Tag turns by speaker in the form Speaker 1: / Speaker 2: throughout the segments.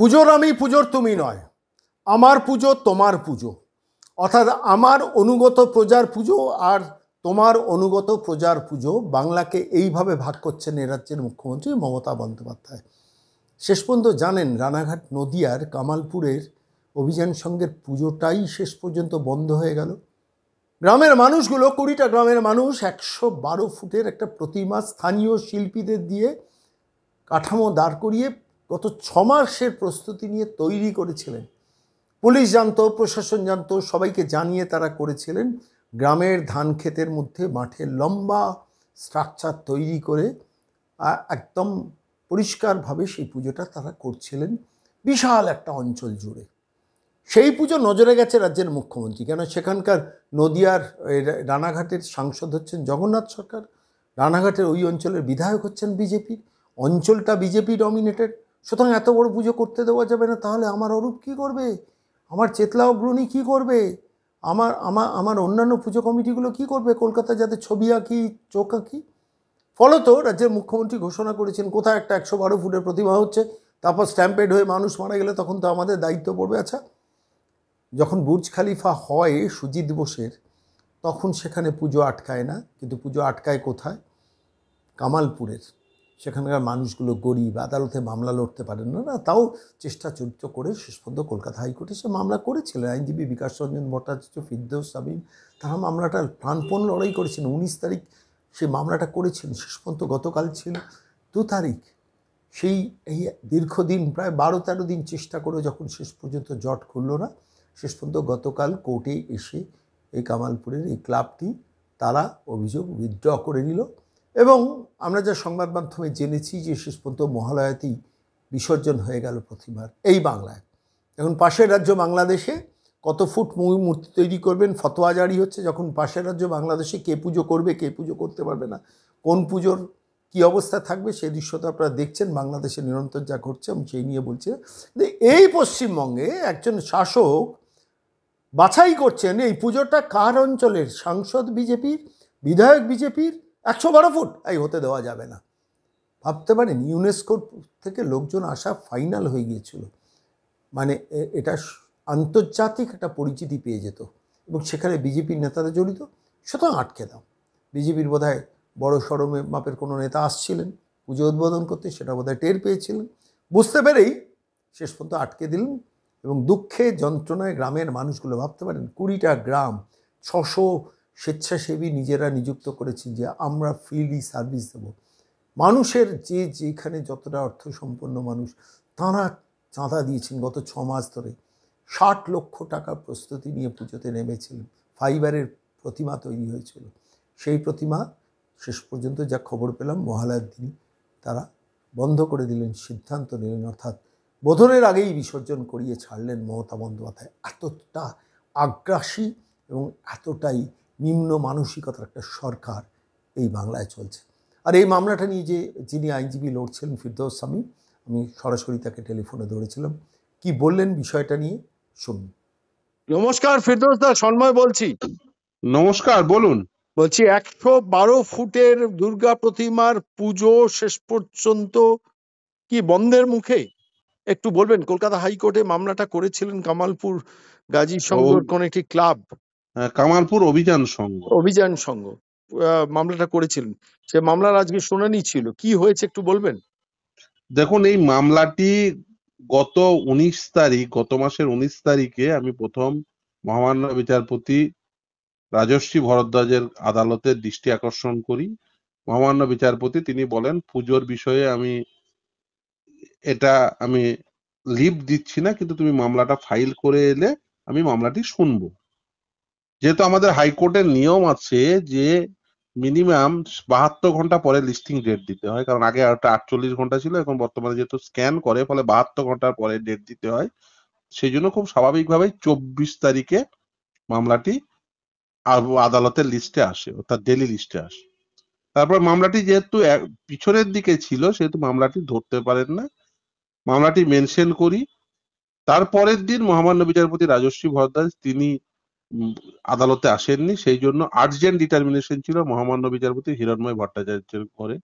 Speaker 1: পুজোর আমি, পুজোর তুমি নয়, আমার পুজো তোমার পুজো, অর্থাৎ আমার অনুগত প্রজার পুজো আর তোমার অনুগত প্রজার পুজো, বাংলাকে এইভাবে ভাগ করছেন এ রাজ্যের মুখ্যমন্ত্রী মমতা বন্দ্যোপাধ্যায়। শেষ পর্যন্ত জানেন, রানাঘাট নদিয়ার কামালপুরের অভিযান সঙ্গের পুজোটাই শেষ পর্যন্ত বন্ধ হয়ে গেল। গ্রামের মানুষগুলো, 20টা গ্রামের মানুষ 112 ফুটের একটা প্রতিমা স্থানীয় শিল্পীদের দিয়ে কাঠামো দাঁড় করিয়ে গত 6 মাসের প্রস্তুতি নিয়ে তৈরি করেছিলেন। পুলিশ জানতো, প্রশাসন জানতো, সবাইকে জানিয়ে তারা করেছিলেন। গ্রামের ধান ক্ষেতের মধ্যে মাঠে লম্বা স্ট্রাকচার তৈরি করে একদম পরিষ্কারভাবে সেই পুজোটা তারা করছিলেন বিশাল একটা অঞ্চল জুড়ে। সেই পুজো নজরে গেছে রাজ্যের মুখ্যমন্ত্রী, কেন সেখানকার নদিয়ার রানাঘাটের সাংসদ হচ্ছেন জগন্নাথ সরকার, রানাঘাটের ওই অঞ্চলের বিধায়ক হচ্ছেন বিজেপির, অঞ্চলটা বিজেপি ডমিনেটেড। সুতরাং এত বড় পুজো করতে দেওয়া যাবে না। তাহলে আমার অরূপ কী করবে, আমার চেতলা অগ্রণী কী করবে, আমার অন্যান্য পুজো কমিটিগুলো কী করবে, কলকাতা যাতে ছবি আঁকি, চোখ আঁকি। ফলত রাজ্যের মুখ্যমন্ত্রী ঘোষণা করেছেন, কোথায় একটা 112 ফুটের প্রতিমা হচ্ছে, তারপর স্ট্যাম্পেড হয়ে মানুষ মারা গেলে তখন তো আমাদের দায়িত্ব পড়বে। আচ্ছা, যখন বুর্জ খালিফা হয় সুজি দিবসের, তখন সেখানে পুজো আটকায় না, কিন্তু পুজো আটকায় কোথায়? কামালপুরের। সেখানকার মানুষগুলো গরিব, আদালতে মামলা লড়তে পারেন না, তাও চেষ্টা চরিত্র করে শেষ পর্যন্ত কলকাতা হাইকোর্টে সে মামলা করেছিলেন। আইনজীবী বিকাশ রঞ্জন ভট্টাচার্য, ফিরদৌস সাবিন, তারা মামলাটা প্রাণপণ লড়াই করেছেন। 19 তারিখ সেই মামলাটা করেছিলেন, শেষ পর্যন্ত গতকাল ছিল 2 তারিখ। সেই এই দীর্ঘদিন প্রায় 12-13 দিন চেষ্টা করে যখন শেষ পর্যন্ত জট খুলল না, শেষ পর্যন্ত গতকাল কোর্টে এসে এই কামালপুরের এই ক্লাবটি তারা অভিযোগ উইথড্র করে নিল। এবং আমরা যা সংবাদ মাধ্যমে জেনেছি যে শেষ পর্যন্ত মহালয়াতেই বিসর্জন হয়ে গেল প্রতিমার এই বাংলায়। এখন পাশের রাজ্য বাংলাদেশে কত ফুট মূর্তি তৈরি করবেন ফতোয়া জারি হচ্ছে, যখন পাশের রাজ্য বাংলাদেশে কে পুজো করবে, কে পুজো করতে পারবে না, কোন পুজোর কী অবস্থা থাকবে, সেই দৃশ্য তো আপনারা দেখছেন বাংলাদেশে নিরন্তর যা ঘটছে। আমি সেই নিয়ে বলছি। এই পশ্চিমবঙ্গে একজন শাসক বাছাই করছেন এই পুজোটা কার অঞ্চলের, সাংসদ বিজেপির, বিধায়ক বিজেপির, 112 ফুট এই হতে দেওয়া যাবে না। ভাবতে পারেন, ইউনেস্কোর থেকে লোকজন আসা ফাইনাল হয়ে গিয়েছিল, মানে এটা আন্তর্জাতিক একটা পরিচিতি পেয়ে যেত, এবং সেখানে বিজেপির নেতারা জড়িত। সুতরাং আটকে দাও। বিজেপির বোধহয় বড় সড়ো মাপের কোনো নেতা আসছিলেন পুজো উদ্বোধন করতে, সেটা বোধহয় টের পেয়েছিলেন, বুঝতে পেরেই শেষ পর্যন্ত আটকে দিলেন। এবং দুঃখে যন্ত্রণায় গ্রামের মানুষগুলো, ভাবতে পারেন 20টা গ্রাম, 600 স্বেচ্ছাসেবী নিজেরা নিযুক্ত করেছেন যে আমরা ফ্রিলি সার্ভিস দেব। মানুষের যেখানে যতটা অর্থ সম্পন্ন মানুষ, তাঁরা চাঁদা দিয়েছেন গত 6 মাস ধরে। 60 লক্ষ টাকা প্রস্তুতি নিয়ে পুজোতে নেমেছিলেন। ফাইবারের প্রতিমা তৈরি হয়েছিল। সেই প্রতিমা শেষ পর্যন্ত যা খবর পেলাম মহালয়ার দিন তারা বন্ধ করে দিলেন, সিদ্ধান্ত নিলেন, অর্থাৎ বোধনের আগেই বিসর্জন করিয়ে ছাড়লেন মমতা বন্দ্যোপাধ্যায়। এতটা আগ্রাসী এবং এতটাই নিম্ন মানসিকতার একটা সরকার এই বাংলায় চলছে। আর এই মামলাটা নিয়ে যিনি আইনজীবী লড়ছিলেন, ফিরদৌস সামিন, আমি সরাসরি তাকে টেলিফোনে ধরেছিলাম। কি বললেন বিষয়টা নিয়ে শুনুন।
Speaker 2: নমস্কার ফিরদৌস দা, সন্ময় বলছি।
Speaker 3: নমস্কার, বলুন।
Speaker 2: বলছি 112 ফুটের দুর্গা প্রতিমার পুজো শেষ পর্যন্ত কি বন্ধের মুখে? একটু বলবেন। কলকাতা হাইকোর্টে মামলাটা করেছিলেন কামালপুর গাজী সংঘ কোন একটি ক্লাব,
Speaker 3: কামালপুর অভিযান সংঘ
Speaker 2: মামলাটা করেছিলেন। সে মামলার আজকে শুনানি ছিল, কি হয়েছে একটু বলবেন?
Speaker 3: দেখুন, এই মামলাটি গত মাসের 19 তারিখে আমি প্রথম মহামান্য বিচারপতি রাজশ্রী ভরদ্বাজের আদালতের দৃষ্টি আকর্ষণ করি। মহামান্য বিচারপতি তিনি বলেন, পুজোর বিষয়ে আমি লিভ দিচ্ছি না, কিন্তু তুমি মামলাটা ফাইল করে এলে আমি মামলাটি শুনবো। যেহেতু আমাদের হাইকোর্টের নিয়ম আছে যে মিনিমাম 72 ঘন্টা পরে লিস্টিং ডেট দিতে হয়, কারণ আগে 48 ঘন্টা ছিল, এখন বর্তমানে যেহেতু স্ক্যান করে, ফলে 72 ঘন্টার পরে ডেট দিতে হয়। সেই জন্য খুব স্বাভাবিকভাবে 24 তারিখে মামলাটি আদালতের লিস্টে আসে, অর্থাৎ ডেলি লিস্টে আসে। তারপর মামলাটি যেহেতু পিছনের দিকে ছিল, সেহেতু মামলাটি ধরতে পারেন না, মামলাটি মেনশন করি। তারপরের দিন মহামান্য বিচারপতি রাজশ্রী ভরদ্বাজ তিনি আদালতে আসেননি, সেই জন্য আর্জেন্ট ডিটারমিনেশন ছিল মহামান্য বিচারপতি হিরণময় ভট্টাচার্যের ঘরে।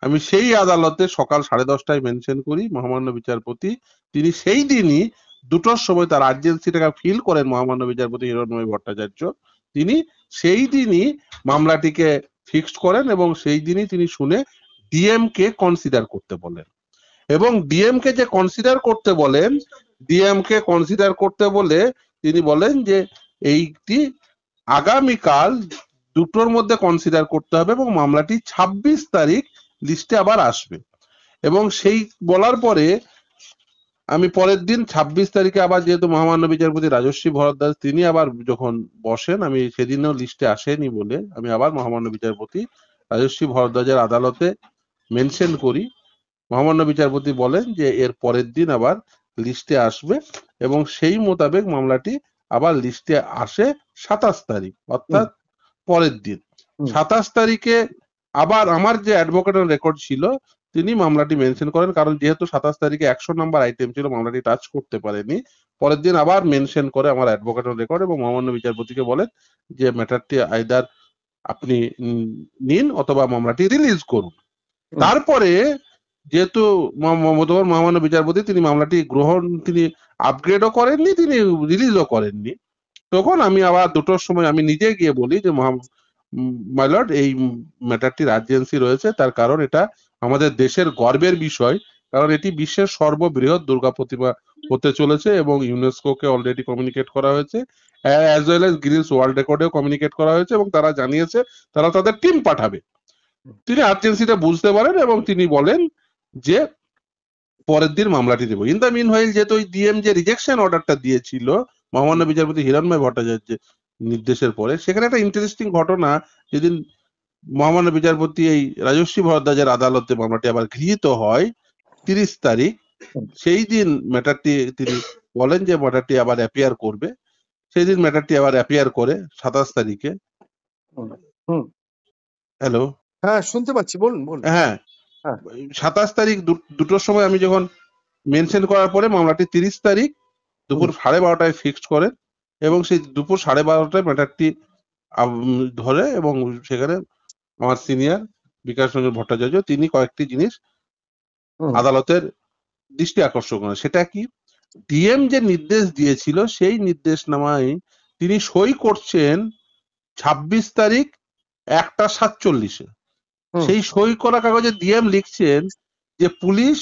Speaker 3: আমি সেই আদালতে সকাল 10:30টায় মেনশন করি মহামান্য বিচারপতি তিনি সেই দিনই 2টোর সময় তার আর্জেন্সিটাকে ফিল করেন মহামান্য বিচারপতি হিরণময় ভট্টাচার্য, তিনি সেই দিনই মামলাটিকে ফিক্সড করেন এবং সেই দিনই তিনি শুনে ডিএম কে কনসিডার করতে বলেন। এবং ডিএম কে যে কনসিডার করতে বলেন, ডিএম কে কনসিডার করতে বলে তিনি বলেন যে এইটি আগামীকাল 2টোর মধ্যে কনসিডার করতে হবে এবং মামলাটি 26 তারিখ লিস্টে আবার আসবে। এবং সেই বলার পরে আমি পরের দিন 26 তারিখে আবার, যেহেতু মহামান্য বিচারপতি রাজশ্রী ভরদ্বাজ তিনি আবার যখন বসেন, আমি সেদিনও লিস্টে আসেনি বলে আমি আবার মহামান্য বিচারপতি রাজশ্রী ভরদ্বাজের আদালতে মেনশন করি। মহামান্য বিচারপতি বলেন যে এর পরের দিন আবার লিস্টে আসবে এবং সেই মোতাবেক মামলাটি আবার লিস্টে আসে 27 তারিখ, অর্থাৎ পরের দিন। 27 তারিখে আবার আমার যে অ্যাডভোকেটের রেকর্ড ছিল তিনি মামলাটি মেনশন করেন, কারণ যেহেতু 27 তারিখে 100 নম্বর আইটেম ছিল মামলাটি টাচ করতে পারেনি। পরের দিন আবার মেনশন করে আমার অ্যাডভোকেটের রেকর্ড এবং মহামান্য বিচারপতিকে বলেন যে ম্যাটারটি আইদার আপনি নিন অথবা মামলাটি রিলিজ করুন। তারপরে যেহেতু মহামান্য বিচারপতি তিনি মামলাটি তিনি আপগ্রেডও করেননি, তিনি রিলিজও করেননি, তখন আমি আবার 2টোর সময় আমি নিজে গিয়ে বলি যে মাই লর্ড এই ম্যাটারটির আর্জেন্সি রয়েছে, তার কারণ এটা আমাদের দেশের গর্বের বিষয়, কারণ এটি বিশ্বের সর্ববৃহৎ দুর্গা প্রতিমা হতে চলেছে এবং ইউনেস্কোকে অলরেডি কমিউনিকেট করা হয়েছে, as well as Guinness world রেকর্ডেও কমিউনিকেট করা হয়েছে এবং তারা জানিয়েছে তারা তাদের টিম পাঠাবে। তিনি আর্জেন্সিটা বুঝতে পারেন এবং তিনি বলেন যে পরের দিন মামলাটি দেব। ইন দ্য মিন হোয়াইল যেহেতু ওই ডিএম যে রিজেকশন অর্ডারটা দিয়েছিল মহামান্য বিচারপতি হিরণময় ভট্টাচার্যের নির্দেশের পরে, সেখানে একটা ইন্টারেস্টিং ঘটনা, যেদিন মহামান্য বিচারপতি এই রাজশ্রী ভরদ্বাজের আদালতে মামলাটি আবার গৃহীত হয় 30 তারিখ, সেই দিন ম্যাটারটি তিনি বলেন যে ম্যাটারটি আবার অ্যাপিয়ার করবে। সেই দিন ম্যাটারটি আবার অ্যাপিয়ার করে 27 তারিখে। হ্যালো,
Speaker 2: হ্যাঁ শুনতে পাচ্ছি, বলুন বলুন।
Speaker 3: হ্যাঁ 27 তারিখ 2টোর সময় আমি যখন মেনশন করার পরে মামলাটি 30 তারিখ দুপুর 12:30টায় ফিক্সড করেন এবং সেই দুপুর 12:30টায় ম্যাটারটি ধরে এবং সেখানে আমার সিনিয়র বিকাশ রঞ্জন ভট্টাচার্য তিনি কয়েকটি জিনিস আদালতের দৃষ্টি আকর্ষণ করেন। সেটা কি, ডিএম যে নির্দেশ দিয়েছিল সেই নির্দেশনামায় তিনি সই করছেন 26 তারিখ 1:47-এ। সেই সই করা কাগজে ডিএম লিখছেন যে পুলিশ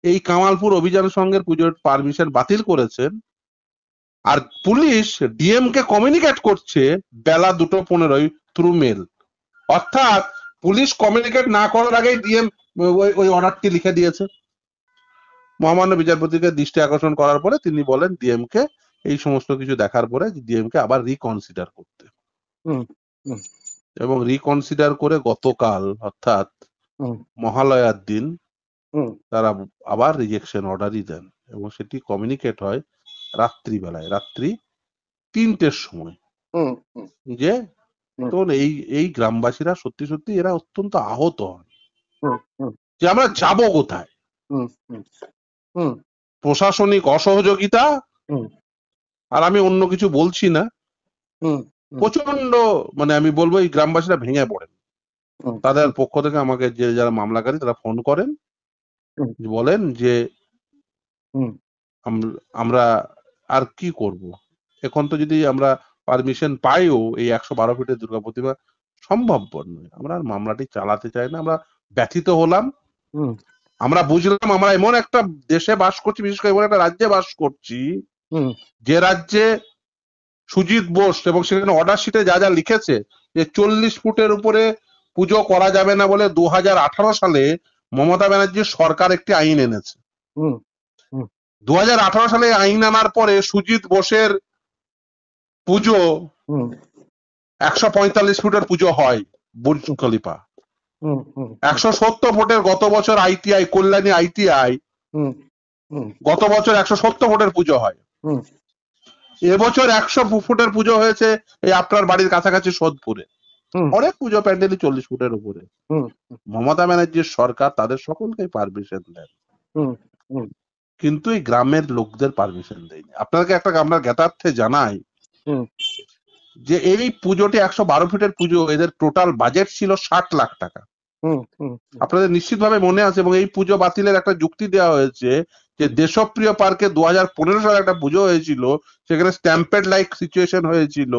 Speaker 3: এই কামালপুর অভিযান সংঘের পুজোর পারমিশন বাতিল করেছেন, আর পুলিশ ডিএম কে কমিউনিকেট করছে বেলা 2:15 থ্রু মেল। অর্থাৎ পুলিশ কমিউনিকেট না করার আগেই ডিএম ওই অর্ডারটি লিখে দিয়েছে। মহামান্য বিচারপতিকে দৃষ্টি আকর্ষণ করার পরে তিনি বলেন ডিএম কে এই সমস্ত কিছু দেখার পরে ডিএম কে আবার রিকনসিডার করতে, এবং রিকনসিডার করে গতকাল অর্থাৎ মহালয়ার দিন তারা আবার রিজেকশন অর্ডারই দেন এবং সেটি কমিউনিকেট হয় রাত্রিবেলায়, রাত্রি 3টের সময়। যে তো এই গ্রামবাসীরা সত্যি সত্যি এরা অত্যন্ত আহত হন যে আমরা যাব কোথায়। প্রশাসনিক অসহযোগিতা, আর আমি অন্য কিছু বলছি না, প্রচন্ড মানে আমি বলবো এই গ্রামবাসীরা ভেঙে পড়েন। তাদের পক্ষ থেকে আমাকে যে যারা মামলাকারী তারা ফোন করেন, বলেন যে আমরা আর কি করব, এখন তো যদি আমরা পারমিশন পাইও এই 112 ফিটের দুর্গা প্রতিমা সম্ভবপর নয়, আমরা আর মামলাটি চালাতে চাই না, আমরা ব্যথিত হলাম। আমরা বুঝলাম আমরা এমন একটা দেশে বাস করছি, বিশেষ করে এমন একটা রাজ্যে বাস করছি যে রাজ্যে সুজিত বোস এবং সেখানে অর্ডার শিটে যা যা লিখেছে যে 40 ফুটের উপরে পুজো করা যাবে না বলে 2018 সালে মমতা ব্যানার্জির সরকার একটি আইন এনেছে। 2018 সালে আইন আনার পরে সুজিত বোসের পুজো 145 ফুটের পুজো হয় বুর্জ খলিফা। 170 ফুটের গত বছর আইটিআই কল্যাণী আইটিআই গত বছর 170 ফুটের পুজো হয়। এবছর 100 ফুটের পুজো হয়েছে এই আপনার বাড়ির কাছাকাছি সোদপুরে। অনেক পুজো প্যান্ডেলই 40 ফুটের উপরে। মমতা ব্যানার্জির সরকার তাদের সকলকে পারমিশন দেন, কিন্তু এই গ্রামের লোকদের পারমিশন দেয়নি। আপনাকে একটা আপনার জ্ঞাতার্থে জানাই যে এই পুজোটি 112 ফিটের পুজো, এদের টোটাল বাজেট ছিল 60 লাখ টাকা।
Speaker 2: হুম হুম
Speaker 3: আপনাদের নিশ্চিতভাবে মনে আছে, এবং এই পুজো বাতিলের একটা যুক্তি দেওয়া হয়েছে যে দেশপ্রিয় পার্কে 2015 সালে একটা পুজো হয়েছিল, সেখানে স্ট্যাম্পেড লাইক সিচুয়েশন হয়েছিল,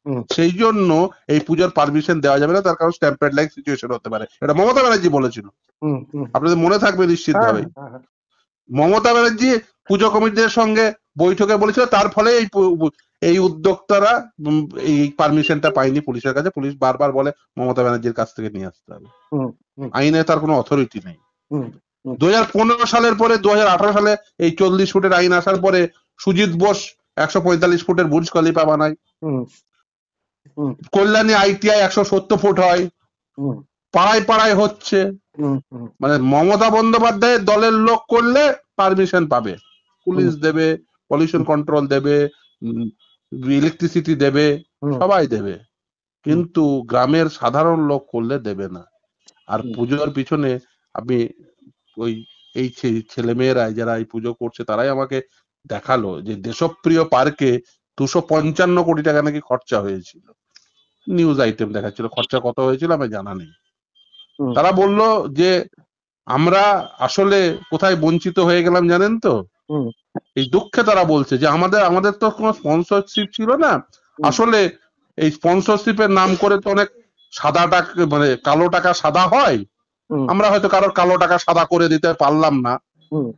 Speaker 2: হুম
Speaker 3: সেই জন্য এই পুজোর পারমিশন দেওয়া যাবে না, তার কারণ স্ট্যাম্পেড লাইক সিচুয়েশন হতে পারে। এটা মমতা ব্যানার্জি বলেছিল,
Speaker 2: হুম হুম
Speaker 3: আপনাদের মনে থাকবে
Speaker 2: হ্যাঁ
Speaker 3: নিশ্চিতভাবে।
Speaker 2: হ্যাঁ হ্যাঁ
Speaker 3: মমতা ব্যানার্জি পুজো কমিটিদের সঙ্গে বৈঠকে বলেছিল, তার ফলে এই উদ্যোক্তারা এই পারমিশনটা পায়নি পুলিশের কাছে। পুলিশ বারবার বলে মমতা ব্যানার্জির কাছ থেকে নিয়ে আসতে হবে,
Speaker 2: হুম হুম
Speaker 3: আইনে তার কোনো অথরিটি নেই।
Speaker 2: হুম হুম
Speaker 3: 2015 সালের পরে 2018 সালে এই 40 ফুটের আইন আসার পরে সুজিত বোস 145 ফুটের বুর্জ খলিফা বানায়,
Speaker 2: হুম হুম
Speaker 3: কল্যাণী ITI 170 ফুট হয়,
Speaker 2: হুম
Speaker 3: পাড়ায় পাড়ায় হচ্ছে।
Speaker 2: হুম হুম
Speaker 3: মানে মমতা বন্দ্যোপাধ্যায়ের দলের লোক করলে পারমিশন পাবে, পুলিশ দেবে, পলিউশন কন্ট্রোল দেবে, ইলেকট্রিসিটি দেবে,
Speaker 2: হুম
Speaker 3: সবাই দেবে,
Speaker 2: হুম
Speaker 3: কিন্তু গ্রামের সাধারণ লোক করলে দেবে না। আর
Speaker 2: হুম
Speaker 3: পুজোর পিছনে আমি ওই এই ছেলেমেয়েরা যারা এই পুজো করছে তারাই আমাকে দেখালো যে দেশপ্রিয় পার্কে 255 কোটি টাকা নাকি খরচা হয়েছিল। নিউজ আইটেম দেখাচ্ছিল, খরচা কত হয়েছিল আমি জানা নেই।
Speaker 2: হুম
Speaker 3: তারা বলল যে আমরা আসলে কোথায় বঞ্চিত হয়ে গেলাম জানেন তো,
Speaker 2: হুম
Speaker 3: এই দুঃখে তারা বলছে যে আমাদের তো কোনো স্পন্সরশিপ ছিল না।
Speaker 2: হুম
Speaker 3: আসলে এই স্পন্সরশিপের নাম করে তো অনেক সাদা টাকা, মানে কালো টাকা সাদা হয়,
Speaker 2: হুম
Speaker 3: আমরা হয়তো কারোর কালো টাকা সাদা করে দিতে পারলাম না।
Speaker 2: হুম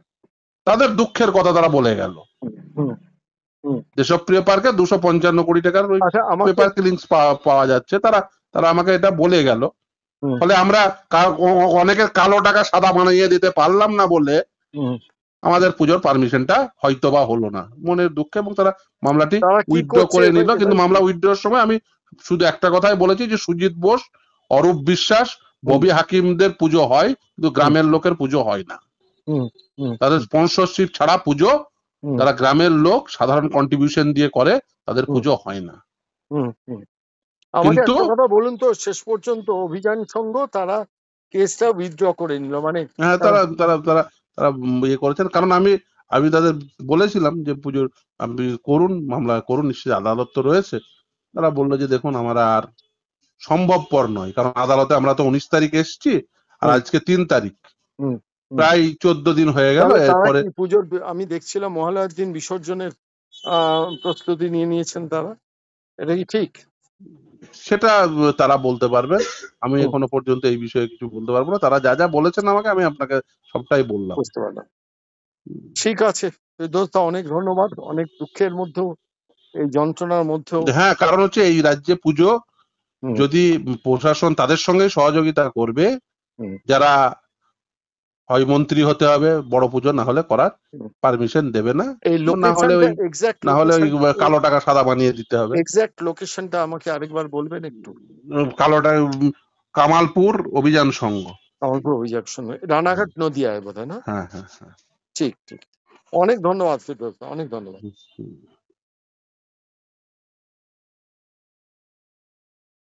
Speaker 3: তাদের দুঃখের কথা তারা বলে গেল।
Speaker 2: হুম হুম
Speaker 3: দেশপ্রিয় পার্কে 255 কোটি টাকার ওই
Speaker 2: আচ্ছা আমাকে
Speaker 3: পেপার ক্লিংস পাওয়া যাচ্ছে, তারা তারা আমাকে এটা বলে গেল।
Speaker 2: হুম
Speaker 3: ফলে আমরা অনেকের কালো টাকা সাদা বানিয়ে দিতে পারলাম না বলে
Speaker 2: হুম
Speaker 3: আমাদের পুজোর পারমিশনটা হয়তো বা হলো না, মনের দুঃখে। এবং তারা মামলাটি
Speaker 2: তারা কি
Speaker 3: উইথড্র
Speaker 2: করছে
Speaker 3: করে
Speaker 2: এবার
Speaker 3: নিল। কিন্তু
Speaker 2: এবার
Speaker 3: মামলা উইথড্রর সময় আমি শুধু একটা কথাই বলেছি যে সুজিত বোস, অরূপ বিশ্বাস,
Speaker 2: হুম
Speaker 3: ববি হাকিমদের পুজো হয়, কিন্তু
Speaker 2: হুম
Speaker 3: গ্রামের লোকের পুজো হয় না।
Speaker 2: হুম হুম
Speaker 3: তাদের স্পন্সরশিপ ছাড়া পুজো,
Speaker 2: হুম
Speaker 3: যারা গ্রামের লোক সাধারণ কন্ট্রিবিউশন দিয়ে করে, তাদের
Speaker 2: হুম
Speaker 3: পুজো হয় না।
Speaker 2: হুম হুম আমাকে
Speaker 3: কিন্তু
Speaker 2: একটা কথা বলুন তো, শেষ পর্যন্ত অভিযান সংঘ তারা কেসটা উইথড্র করে নিল, মানে
Speaker 3: হ্যাঁ,
Speaker 2: তারা
Speaker 3: তারা তারা তারা তারা ইয়ে করেছেন, কারণ আমি আমি তাদের বলেছিলাম যে পুজোর আপনি করুন, মামলা করুন, নিশ্চয়ই আদালত তো রয়েছে। তারা বললো যে দেখুন আমার আর সম্ভবপর নয়, কারণ আদালতে আমরা তো 19 তারিখ এসেছি, আর
Speaker 2: হুম
Speaker 3: আজকে 3 তারিখ,
Speaker 2: হুম হুম
Speaker 3: প্রায় 14 দিন হয়ে গেল।
Speaker 2: তাহলে তারা
Speaker 3: এরপরে
Speaker 2: কি পুজোর আমি দেখছিলাম মহালয়ার দিন বিসর্জনের প্রস্তুতি নিয়ে নিয়েছেন তারা, এটা কি ঠিক?
Speaker 3: সেটা তারা বলতে পারবে, আমি
Speaker 2: হুম
Speaker 3: এখনো পর্যন্ত এই বিষয়ে কিছু বলতে পারবো না। তারা যা যা বলেছেন আমাকে, আমি আপনাকে সবটাই বললাম।
Speaker 2: বুঝতে পারলাম। ঠিক আছে দোস্ত, অনেক ধন্যবাদ। অনেক দুঃখের মধ্যেও, এই যন্ত্রণার মধ্যেও।
Speaker 3: হ্যাঁ, কারণ হচ্ছে এই রাজ্যে পুজো
Speaker 2: হুম
Speaker 3: যদি প্রশাসন তাদের সঙ্গে সহযোগিতা করবে,
Speaker 2: হুম
Speaker 3: যারা হয় মন্ত্রী হতে হবে, বড় পুজো না হলে করার
Speaker 2: হুম।
Speaker 3: পারমিশন দেবে না,
Speaker 2: এই
Speaker 3: না হলে
Speaker 2: লোকেশনটা,
Speaker 3: ওই
Speaker 2: এক্সাক্ট
Speaker 3: না হলে ওই
Speaker 2: লোকেশন,
Speaker 3: কালো টাকা সাদা বানিয়ে দিতে হবে।
Speaker 2: এক্সাক্ট লোকেশনটা আমাকে আরেকবার বলবেন একটু?
Speaker 3: কালোটা কামালপুর অভিযান সংঘ।
Speaker 2: আমার পুরো অভিযোগ শুনবে, রানাঘাট নদীয়ায় বোধ হয়, না?
Speaker 3: হ্যাঁ হ্যাঁ হ্যাঁ।
Speaker 2: ঠিক ঠিক। অনেক ধন্যবাদ ফিরদৌস, অনেক ধন্যবাদ।
Speaker 3: হুম।